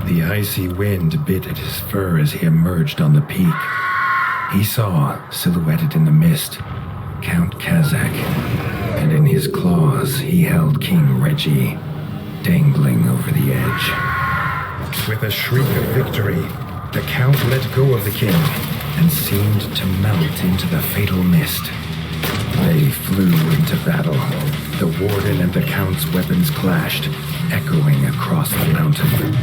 The icy wind bit at his fur as he emerged on the peak. He saw, silhouetted in the mist, Count Kazak, and in his claws he held King Reggie, dangling over the edge. With a shriek of victory, the Count let go of the king and seemed to melt into the fatal mist. They flew into battle. The warden and the Count's weapons clashed, echoing across the mountain.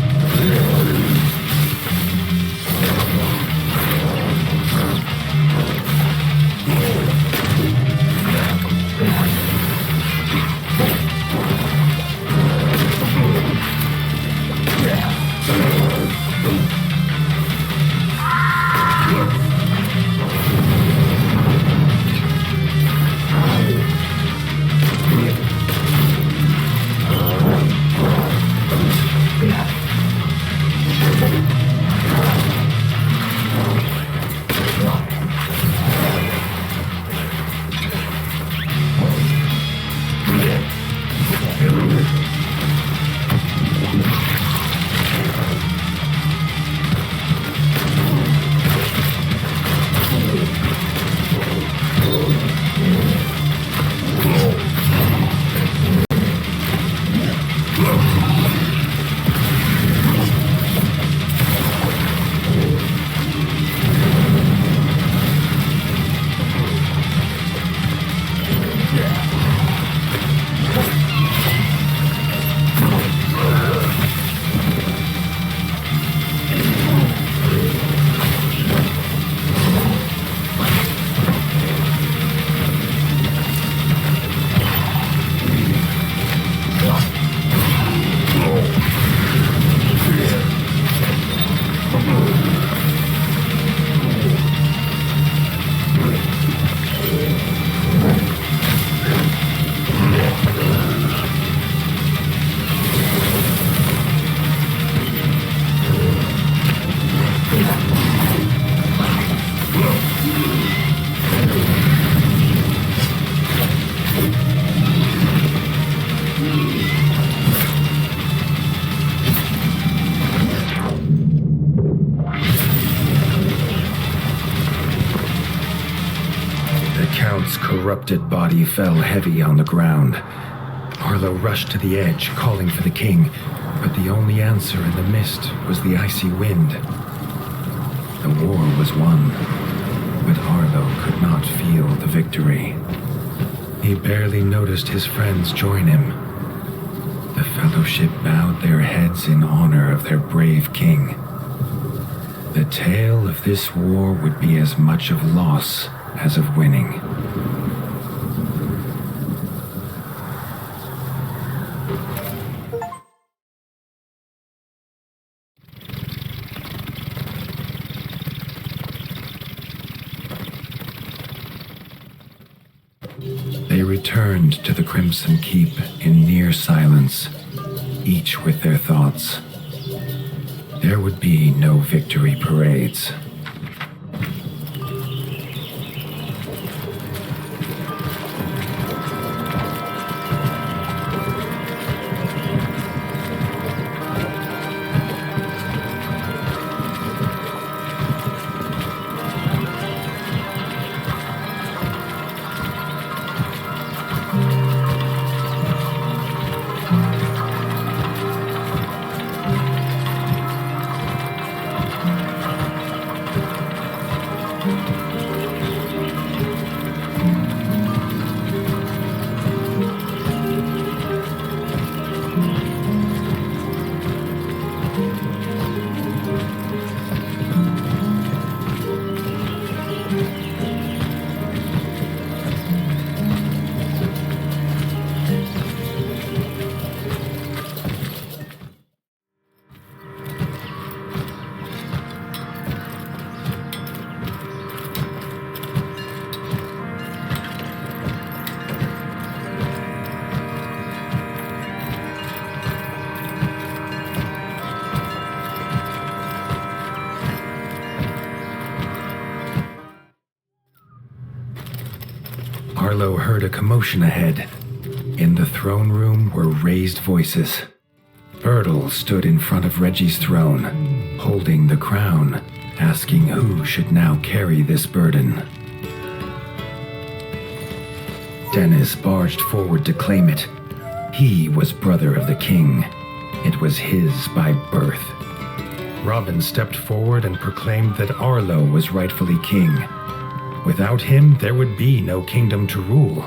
Corrupted body fell heavy on the ground. Arlo rushed to the edge, calling for the king, but the only answer in the mist was the icy wind. The war was won, but Arlo could not feel the victory. He barely noticed his friends join him. The fellowship bowed their heads in honor of their brave king. The tale of this war would be as much of loss as of winning. They returned to the Crimson Keep in near silence, each with their thoughts. There would be no victory parades. Arlo heard a commotion ahead. In the throne room were raised voices. Bertel stood in front of Reggie's throne, holding the crown, asking who should now carry this burden. Dennis barged forward to claim it. He was brother of the king. It was his by birth. Robin stepped forward and proclaimed that Arlo was rightfully king. Without him, there would be no kingdom to rule.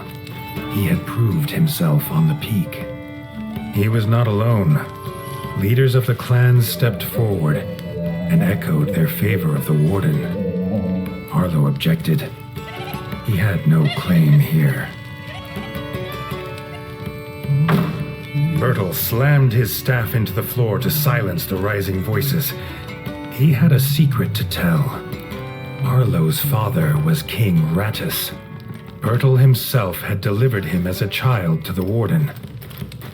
He had proved himself on the peak. He was not alone. Leaders of the clans stepped forward and echoed their favor of the warden. Arlo objected. He had no claim here. Bertel slammed his staff into the floor to silence the rising voices. He had a secret to tell. Arlo's father was King Rattus. Bertel himself had delivered him as a child to the warden.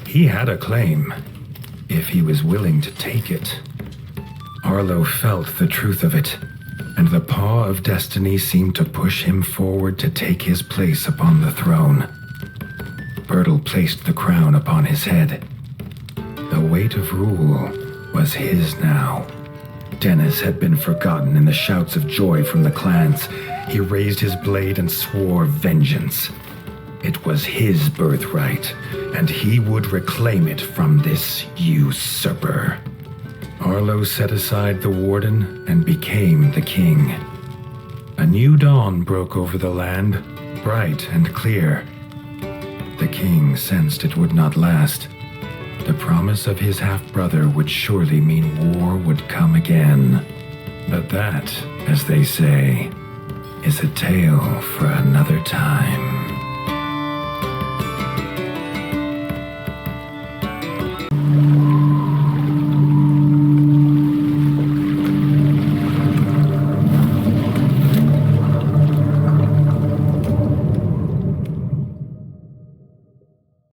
He had a claim, if he was willing to take it. Arlo felt the truth of it, and the paw of destiny seemed to push him forward to take his place upon the throne. Bertel placed the crown upon his head. The weight of rule was his now. Dennis had been forgotten in the shouts of joy from the clans. He raised his blade and swore vengeance. It was his birthright, and he would reclaim it from this usurper. Arlo set aside the warden and became the king. A new dawn broke over the land, bright and clear. The king sensed it would not last. The promise of his half-brother would surely mean war would come again. But that, as they say, is a tale for another time.